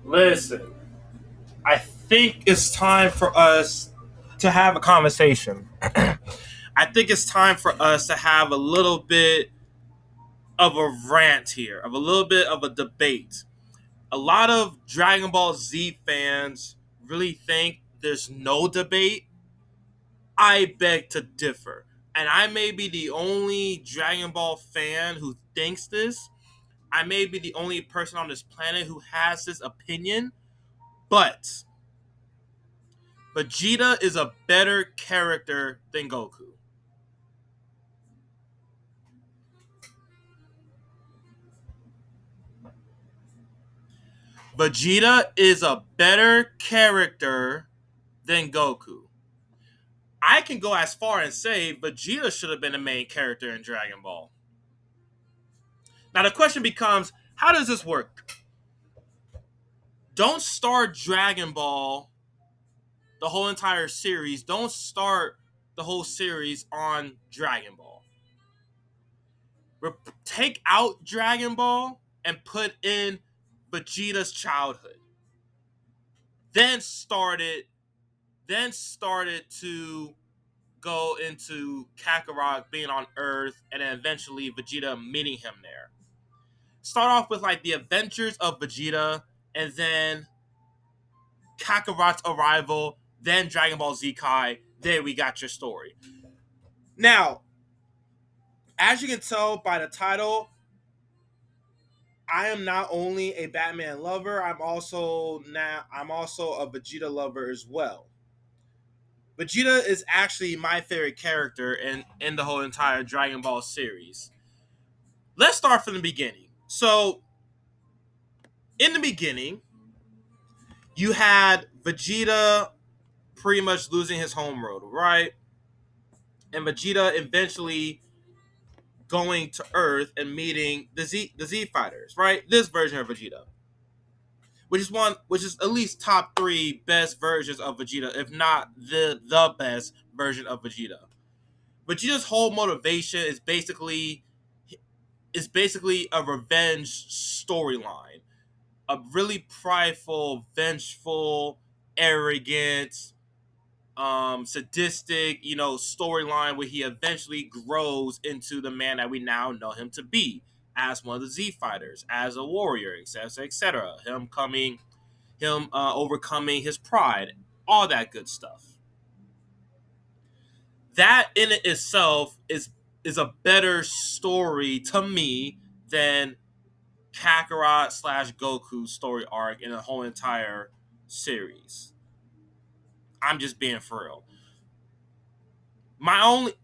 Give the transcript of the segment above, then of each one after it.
Listen, I think it's time for us to have a conversation. I think it's time for us to have a little bit of a rant here, of a little bit of a debate. A lot of Dragon Ball Z fans really think there's no debate. I beg to differ. And I may be the only Dragon Ball fan who thinks this. I may be the only person on this planet who has this opinion, but Vegeta is a better character than Goku. Vegeta is a better character than Goku. I can go as far and say Vegeta should have been the main character in Dragon Ball. Now the question becomes, how does this work? Don't start Dragon Ball, the whole entire series. Don't start the whole series on Dragon Ball. Take out Dragon Ball and put in Vegeta's childhood. Then started then started to go into Kakarot being on Earth and then eventually Vegeta meeting him there. Start off with like the adventures of Vegeta and then Kakarot's arrival, then Dragon Ball Z Kai. There we got your story. Now, as you can tell by the title, I am not only a Batman lover, I'm also a Vegeta lover as well. Vegeta is actually my favorite character in the whole entire Dragon Ball series. Let's start from the beginning. So, in the beginning, you had Vegeta pretty much losing his homeworld, right? And Vegeta eventually going to Earth and meeting the Z fighters, right? This version of Vegeta, which is at least top three best versions of Vegeta, if not the best version of Vegeta. Vegeta's whole motivation is basically a revenge storyline, a really prideful, vengeful, arrogant, sadistic, storyline where he eventually grows into the man that we now know him to be, as one of the Z fighters, as a warrior, etc., etc. Him overcoming his pride, all that good stuff. That in it itself is a better story to me than Kakarot slash Goku story arc in the whole entire series. I'm just being for real. My only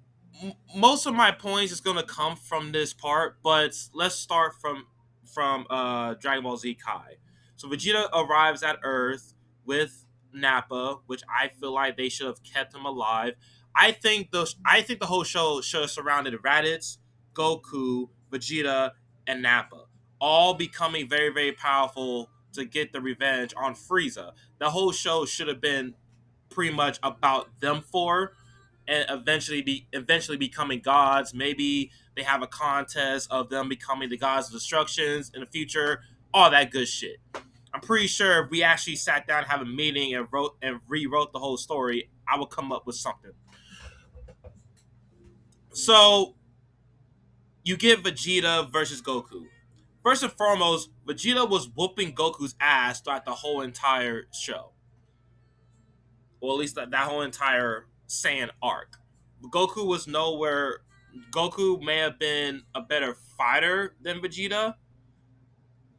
Most of my points is gonna come from this part, but let's start from Dragon Ball Z Kai. So Vegeta arrives at Earth with Nappa, which I feel like they should have kept him alive. I think the whole show should have surrounded Raditz, Goku, Vegeta, and Nappa, all becoming very very powerful to get the revenge on Frieza. The whole show should have been pretty much about them four and eventually becoming gods. Maybe they have a contest of them becoming the gods of destructions in the future. All that good shit. I'm pretty sure if we actually sat down, have a meeting, and rewrote the whole story, I would come up with something. So you get Vegeta versus Goku. First and foremost, Vegeta was whooping Goku's ass throughout the whole entire show, or at least that whole entire Saiyan arc. Goku was nowhere. Goku may have been a better fighter than Vegeta,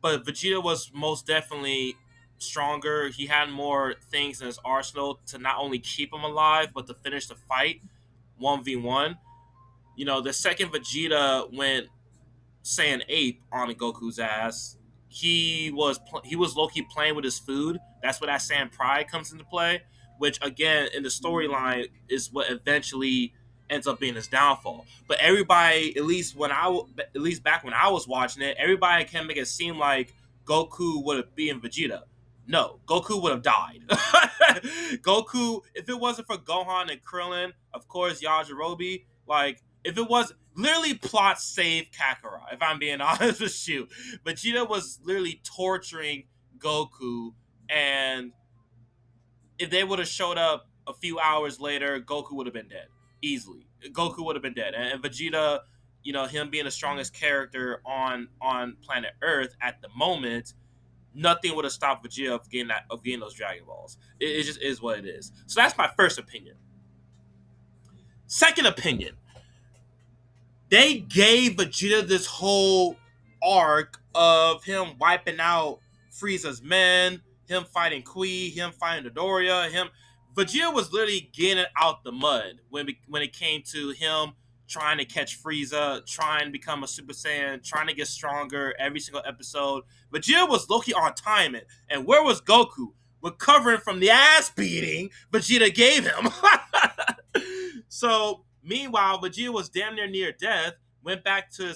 but Vegeta was most definitely stronger. He had more things in his arsenal to not only keep him alive, but to finish the fight 1v1. The second Vegeta went Saiyan ape on Goku's ass. He was low key playing with his food. That's where that Saiyan pride comes into play, which again in the storyline is what eventually ends up being his downfall. But everybody, at least back when I was watching it, everybody can make it seem like Goku would have beaten Vegeta. No, Goku would have died. Goku, if it wasn't for Gohan and Krillin, of course Yajirobe, like if it was literally plot save Kakarot, if I'm being honest with you. Vegeta was literally torturing Goku, and if they would have showed up a few hours later, Goku would have been dead easily. Goku would have been dead, and Vegeta, him being the strongest character on planet Earth at the moment, nothing would have stopped Vegeta of getting those Dragon Balls. It just is what it is. So that's my first opinion. Second opinion, they gave Vegeta this whole arc of him wiping out Frieza's men, him fighting Kui, him fighting Dodoria, him. Vegeta was literally getting it out the mud when it came to him trying to catch Frieza, trying to become a Super Saiyan, trying to get stronger every single episode. Vegeta was low-key on timing. And where was Goku? Recovering from the ass beating Vegeta gave him. So meanwhile, Vegeta was damn near death. Went back to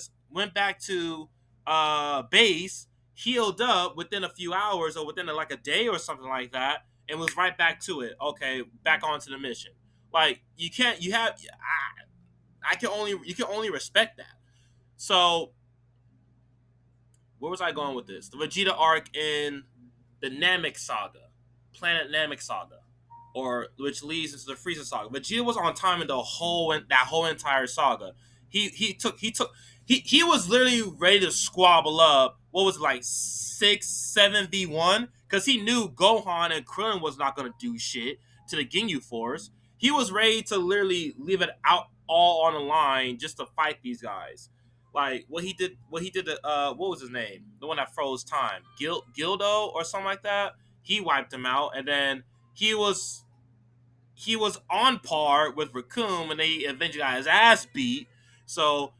base, healed up within a few hours or within like a day or something like that, and was right back to it. Okay, back onto the mission. Like you can't. You have. I can only. You can only respect that. So where was I going with this? The Vegeta arc in the Namek Saga, Planet Namek Saga, or which leads into the Frieza Saga. Vegeta was on time in that whole entire saga. He was literally ready to squabble up. What was it, like 6-7v1? Because he knew Gohan and Krillin was not gonna do shit to the Ginyu Force. He was ready to literally leave it out all on the line just to fight these guys. Like what was his name? The one that froze time, Gildo or something like that. He wiped him out, and then he was on par with Raccoon, and they eventually got his ass beat. So,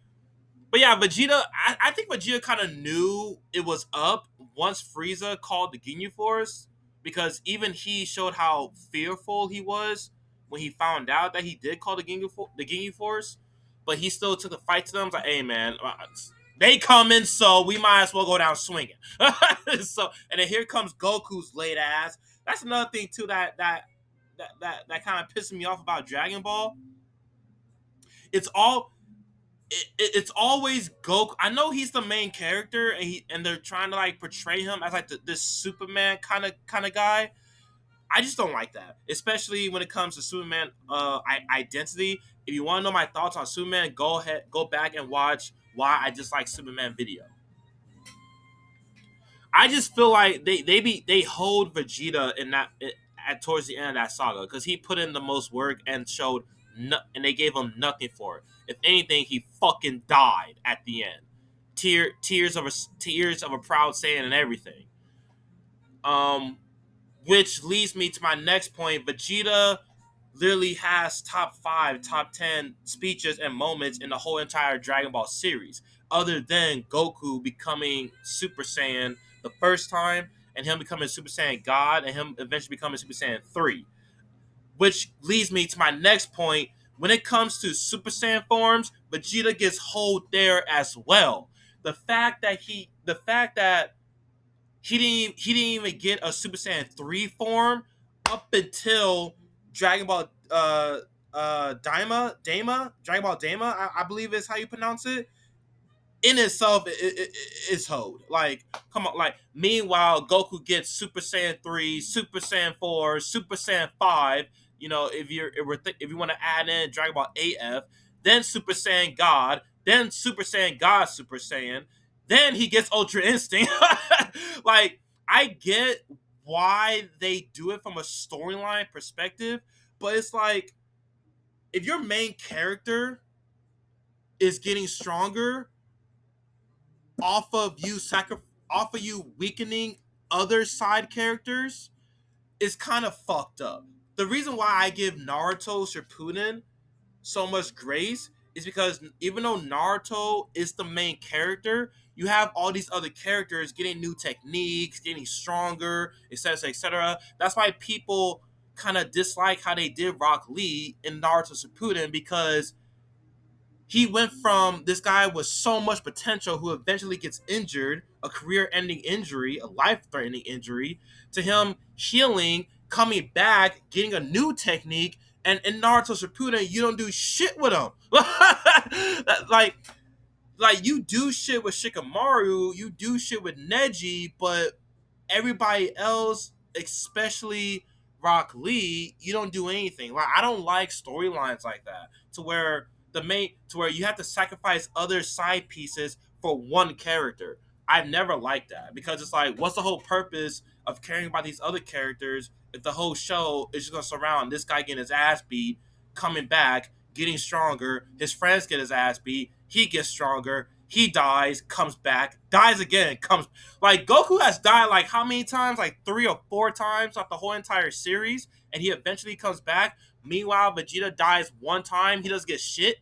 but yeah, Vegeta. I think Vegeta kind of knew it was up once Frieza called the Ginyu Force, because even he showed how fearful he was when he found out that he did call the Ginyu Force. But he still took the fight to them. Like, hey man, they coming, so we might as well go down swinging. So, and then here comes Goku's late ass. That's another thing too that kind of pisses me off about Dragon Ball. It's it's always Goku. I know he's the main character, and they're trying to like portray him as like this Superman kind of guy. I just don't like that, especially when it comes to Superman identity. If you want to know my thoughts on Superman, go back and watch why I dislike Superman video. I just feel like they hold Vegeta in that at towards the end of that saga, because he put in the most work and showed and they gave him nothing for it. If anything, he fucking died at the end. Tears of a proud Saiyan and everything. Which leads me to my next point. Vegeta literally has top 5, top 10 speeches and moments in the whole entire Dragon Ball series, other than Goku becoming Super Saiyan the first time, and him becoming Super Saiyan God, and him eventually becoming Super Saiyan 3. Which leads me to my next point. When it comes to Super Saiyan forms, Vegeta gets hold there as well. The fact that he didn't even get a Super Saiyan 3 form up until Dragon Ball Dragon Ball Daima, I believe is how you pronounce it. In itself, it's hold. Like, come on, like, meanwhile, Goku gets Super Saiyan 3, Super Saiyan 4, Super Saiyan 5. If you want to add in Dragon Ball AF, then Super Saiyan God, then Super Saiyan God, Super Saiyan, then he gets Ultra Instinct. Like, I get why they do it from a storyline perspective, but it's like, if your main character is getting stronger off of you weakening other side characters, is kind of fucked up. The reason why I give Naruto Shippuden so much grace is because even though Naruto is the main character, you have all these other characters getting new techniques, getting stronger, etc., etc. That's why people kind of dislike how they did Rock Lee in Naruto Shippuden, because he went from this guy with so much potential who eventually gets injured, a career-ending injury, a life-threatening injury, to him healing, coming back, getting a new technique, and in Naruto Shippuden, you don't do shit with him. like, like you do shit with Shikamaru, you do shit with Neji, but everybody else, especially Rock Lee, you don't do anything. Like I don't like storylines like that to where you have to sacrifice other side pieces for one character. I've never liked that because it's like, what's the whole purpose of caring about these other characters if the whole show is just gonna surround this guy getting his ass beat, coming back, getting stronger, his friends get his ass beat, he gets stronger, he dies, comes back, dies again, comes like Goku has died like how many times? Like 3 or 4 times throughout the whole entire series, and he eventually comes back. Meanwhile, Vegeta dies one time. He doesn't get shit.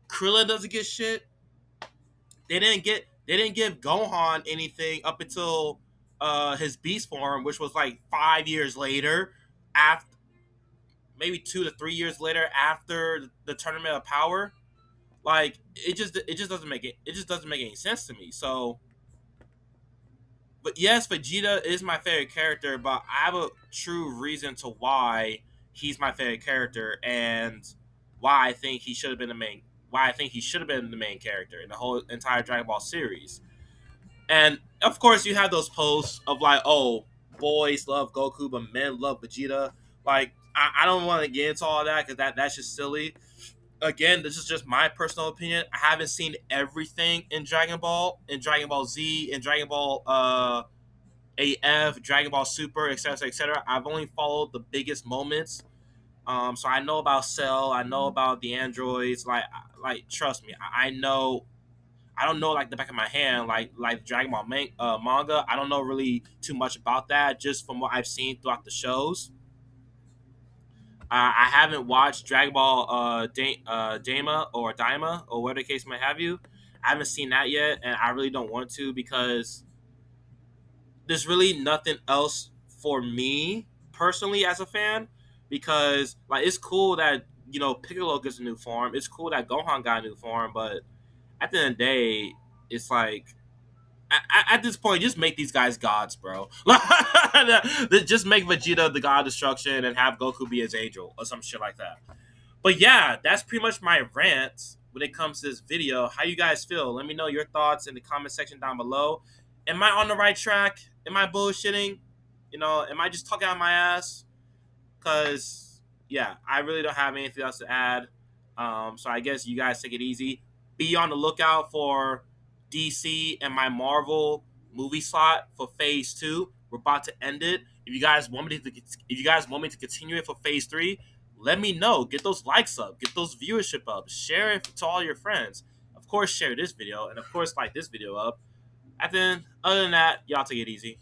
Krillin doesn't get shit. They didn't give Gohan anything up until his beast form, which was like 5 years later, after maybe 2 to 3 years later after the Tournament of Power. Like it just doesn't make it just doesn't make any sense to me. So but yes, Vegeta is my favorite character, but I have a true reason to why he's my favorite character and why I think he should have been the main why I think he should have been the main character in the whole entire Dragon Ball series. And of course you have those posts of like, oh, boys love Goku, but men love Vegeta. Like I don't want to get into all that because that's just silly. Again, this is just my personal opinion. I haven't seen everything in Dragon Ball Z, in Dragon Ball AF, Dragon Ball Super, etc., etc. I've only followed the biggest moments. So I know about Cell. I know about the androids. Like trust me, I know. I don't know like the back of my hand, like Dragon Ball manga. I don't know really too much about that, just from what I've seen throughout the shows. I haven't watched Dragon Ball Daima or Daima or whatever the case may have you. I haven't seen that yet, and I really don't want to because there's really nothing else for me personally as a fan because like it's cool that Piccolo gets a new form. It's cool that Gohan got a new form, but at the end of the day, it's like at this point, just make these guys gods, bro. Just make Vegeta the god of destruction and have Goku be his angel or some shit like that. But yeah, that's pretty much my rant when it comes to this video. How you guys feel? Let me know your thoughts in the comment section down below. Am I on the right track? Am I bullshitting? Am I just talking out my ass? Because yeah, I really don't have anything else to add. So I guess you guys take it easy. Be on the lookout for DC and my Marvel movie slot for Phase 2. We're about to end it. If you guys want me to continue it for Phase 3, let me know. Get those likes up. Get those viewership up. Share it to all your friends. Of course, share this video and of course like this video up. And then other than that, y'all take it easy.